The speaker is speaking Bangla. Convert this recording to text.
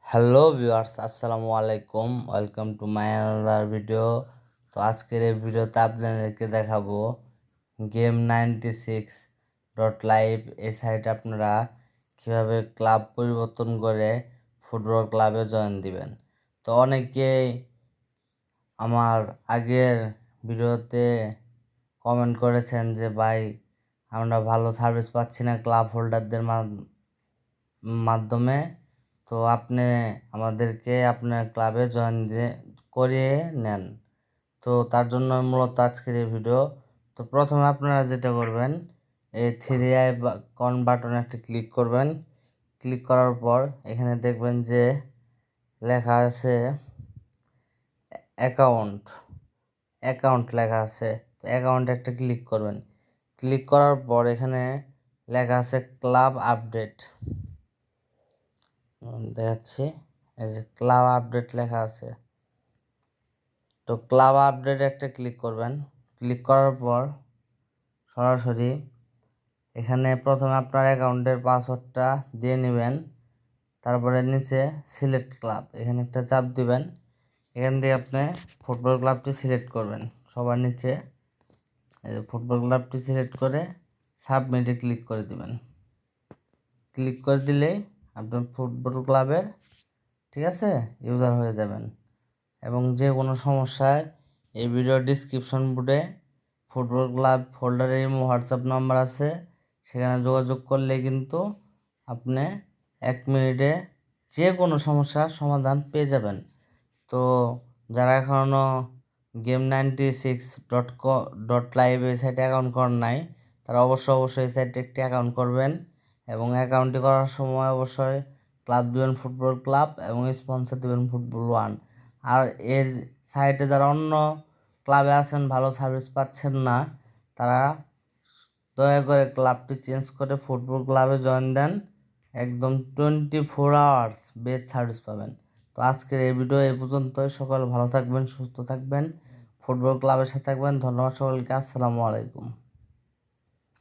হ্যালো ভিউয়ার্স, আসসালামু আলাইকুম। Welcome to my another video. তো আজকের এই ভিডিওতে আপনাদেরকে দেখাবো Game96.live। এই সাইটে আপনারা কীভাবে ক্লাব পরিবর্তন করে ফুটবল ক্লাবে জয়েন দিবেন। তো অনেকেই আমার আগের ভিডিওতে কমেন্ট করেছেন যে ভাই, আমরা ভালো সার্ভিস পাচ্ছি না ক্লাব হোল্ডারদের মাধ্যমে। তো আপনি আমাদেরকে আপনার ক্লাবে জয়েন করিয়ে নেন। তো তার জন্য মূলত আজকের এই ভিডিও। তো প্রথমে আপনারা যেটা করবেন, এই 3 আইকন বাটনে একটা ক্লিক করবেন। ক্লিক করার পর এখানে দেখবেন যে লেখা আছে অ্যাকাউন্ট অ্যাকাউন্ট লেখা আছে। তো অ্যাকাউন্টে একটা ক্লিক করবেন। ক্লিক করার পর এখানে লেখা আছে ক্লাব আপডেট। দেখাচ্ছি, এই যে ক্লাব আপডেট লেখা আছে। তো ক্লাব আপডেট একটা ক্লিক করবেন। ক্লিক করার পর সরাসরি এখানে প্রথমে আপনার অ্যাকাউন্টের পাসওয়ার্ডটা দিয়ে নেবেন। তারপরে নিচে সিলেক্ট ক্লাব, এখানে একটা চাপ দিবেন। এখান থেকে আপনি ফুটবল ক্লাবটি সিলেক্ট করবেন। সবার নিচে ফুটবল ক্লাবটি সিলেক্ট করে সাবমিটে ক্লিক করে দিবেন। ক্লিক করে দিলেই আপনার ফুটবল ক্লাবের ঠিক আছে ইউজার হয়ে যাবেন। এবং যে কোনো সমস্যায় এই ভিডিও ডিসক্রিপশন বোর্ডে ফুটবল ক্লাব ফোল্ডারের হোয়াটসঅ্যাপ নাম্বার আছে, সেখানে যোগাযোগ করলে কিন্তু আপনি 1 মিনিটে যে কোনো সমস্যার সমাধান পেয়ে যাবেন। তো যারা এখনও Game96.live এই সাইটে অ্যাকাউন্ট করেন নাই, তারা অবশ্যই এই সাইটে একটি অ্যাকাউন্ট করবেন। এবং অ্যাকাউন্টটি করার সময় অবশ্যই ক্লাব দিবেন ফুটবল ক্লাব এবং স্পন্সর দিবেন ফুটবল 1। আর এই সাইটে যারা অন্য ক্লাবে আছেন, ভালো সার্ভিস পাচ্ছেন না, তারা দয়া করে ক্লাবটি চেঞ্জ করে ফুটবল ক্লাবে জয়েন দেন। একদম 24 আওয়ার্স বেস্ট সার্ভিস পাবেন। তো আজকের এই ভিডিও এই পর্যন্তই। সকলে ভালো থাকবেন, সুস্থ থাকবেন, ফুটবল ক্লাবের সাথে থাকবেন। ধন্যবাদ সকলকে। আসসালামু আলাইকুম।